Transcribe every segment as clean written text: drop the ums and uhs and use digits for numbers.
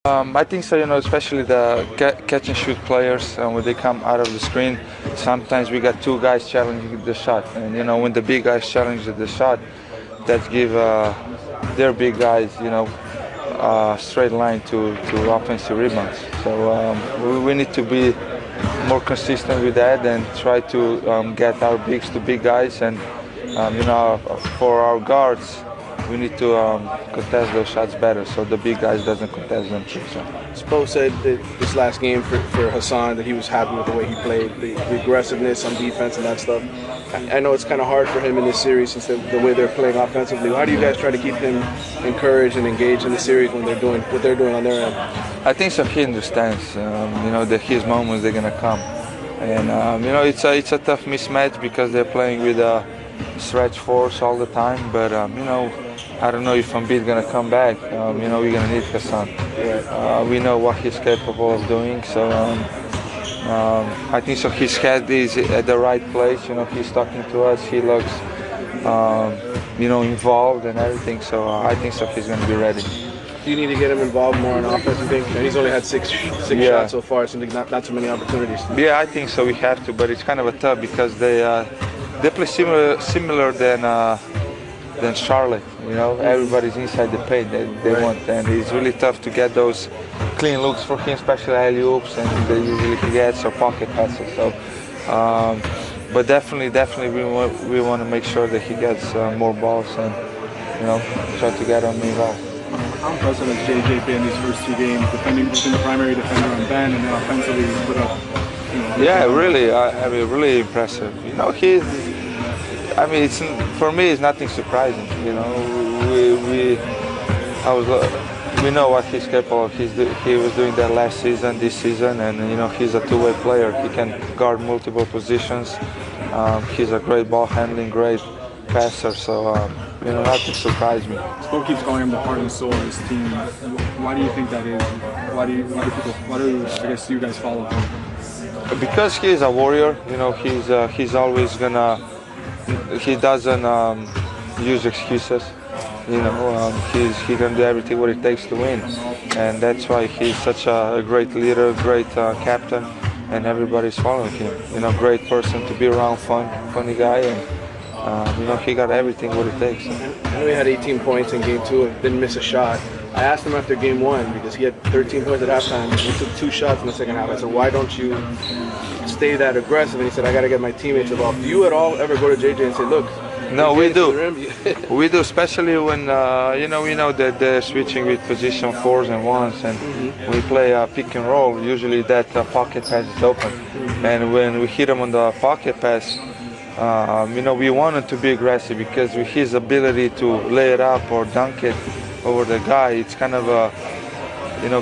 I think so, especially the catch and shoot players, when they come out of the screen, sometimes we got two guys challenging the shot. And, when the big guys challenge the shot, that give their big guys, straight line to offensive rebounds. So we need to be more consistent with that and try to get our bigs to big guys. And, for our guards, we need to contest those shots better so the big guys doesn't contest them too. So. Spo said that this last game for Hassan that he was happy with the way he played, the aggressiveness on defense and that stuff. I know it's kind of hard for him in this series since the way they're playing offensively. How do you guys try to keep him encouraged and engaged in the series when they're doing what they're doing on their end? I think so. He understands, that his moments they're gonna come, and it's a tough mismatch because they're playing with stretch force all the time. But I don't know if Embiid gonna come back. We're gonna need Hassan. We know what he's capable of doing, so I think so. His head is at the right place. He's talking to us. He looks, involved and everything. So I think so. He's gonna be ready. Do you need to get him involved more on offense? You think? He's only had six shots so far. It seems like not too many opportunities. Yeah, I think so. We have to, but it's kind of a tough because they play similar than Charlotte. Everybody's inside the paint. They want, and it's really tough to get those clean looks for him, especially alley-oops, and they usually he gets or pocket passes. So, but definitely, we want to make sure that he gets more balls and try to get him involved. How impressive has JJ been these first two games, defending the primary defender on Ben, and then offensively put up? Yeah, really. I mean, really impressive. He's. I mean, for me, it's nothing surprising. We know what he's capable of. He was doing that last season, this season, and he's a two-way player. He can guard multiple positions. He's a great ball handling, great passer. So nothing surprised me. Spo keeps calling him the heart and soul of his team. Why do you think that is? Why do I guess you guys follow him? Because he's a warrior. He's always gonna. He doesn't use excuses. He can do everything what it takes to win, and that's why he's such a great leader, great captain, and everybody's following him. Great person to be around, funny guy, and he got everything what it takes. I know he had 18 points in game 2 and didn't miss a shot. I asked him after game 1 because he had 13 points at halftime. He took 2 shots in the second half. I said, why don't you stay that aggressive? And he said, I got to get my teammates involved. Do you at all ever go to JJ and say, look? No, we do. We do, especially when we know that they're switching with position 4s and 1s, and we play pick and roll. Usually that pocket pass is open, and when we hit him on the pocket pass, we want him to be aggressive because with his ability to lay it up or dunk it over the guy, it's kind of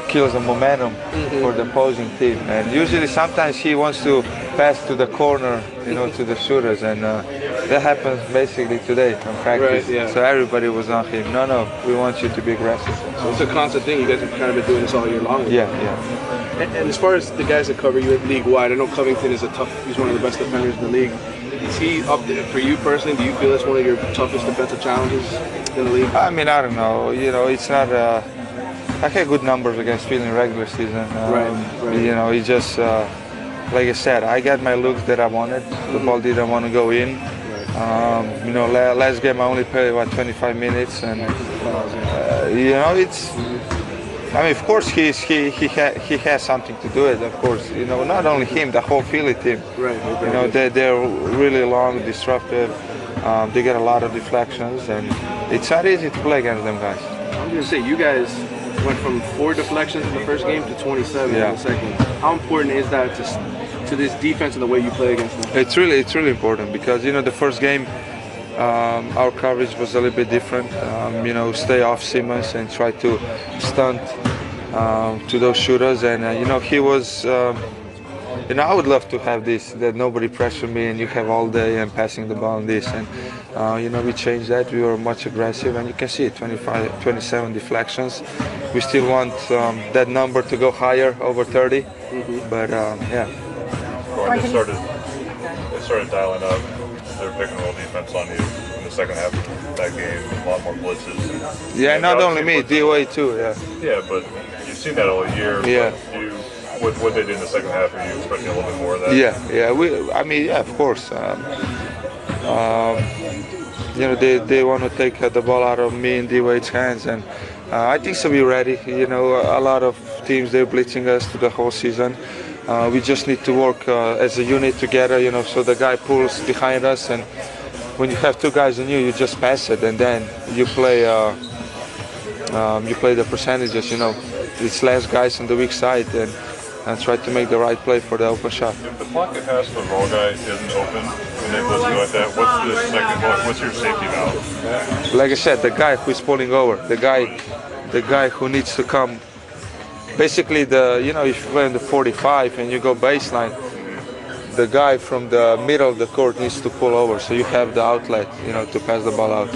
kills the momentum for the opposing team. And usually sometimes he wants to pass to the corner, to the shooters, and that happens basically today in practice. Right, yeah. So everybody was on him. No, we want you to be aggressive. So it's a constant thing. You guys have kind of been doing this all year long. Yeah. And as far as the guys that cover you league-wide, I know Covington is he's one of the best defenders in the league. Is he up there for you personally? Do you feel that's one of your toughest defensive challenges in the league? I mean, I don't know. It's not. I had good numbers against Phil in regular season. Right. He just, like I said, I got my looks that I wanted. The ball didn't want to go in. Last game I only played 25 minutes, and it's. I mean, of course, he has something to do it. Of course, not only him, the whole Philly team. Right. They're really long, disruptive. They get a lot of deflections, and it's not easy to play against them guys. I'm gonna say you guys went from 4 deflections in the first game to 27 in the second. How important is that to this defense and the way you play against them? It's really important because the first game our coverage was a little bit different. Stay off Simmons and try to stunt to those shooters, and he was. I would love to have this, that nobody pressure me and you have all day and passing the ball on this. And, we changed that. We were much aggressive, and you can see it, 27 deflections. We still want that number to go higher, over 30. But, yeah. Goran, they started dialing up their pick and roll defense on you in the second half of that game, a lot more blitzes. Yeah, not only me, DOA too, yeah. Yeah, but you seen that all year. Yeah. But what they did in the second half, are you expecting a little bit more of that? Yeah. I mean, yeah, of course. You know, they want to take the ball out of me and D-Wade's hands, and I think so. We're ready. You know, a lot of teams, they're blitzing us through the whole season. We just need to work as a unit together. You know, so the guy pulls behind us, and when you have two guys on you, you just pass it, and then you play the percentages. You know, it's less guys on the weak side, and try to make the right play for the open shot. If the pocket pass to the roll guy isn't open and they blitz you like that, what's your safety valve? Like I said, the guy who's pulling over, the guy who needs to come. Basically, you know, if you play in the 45 and you go baseline, the guy from the middle of the court needs to pull over, so you have the outlet, you know, to pass the ball out.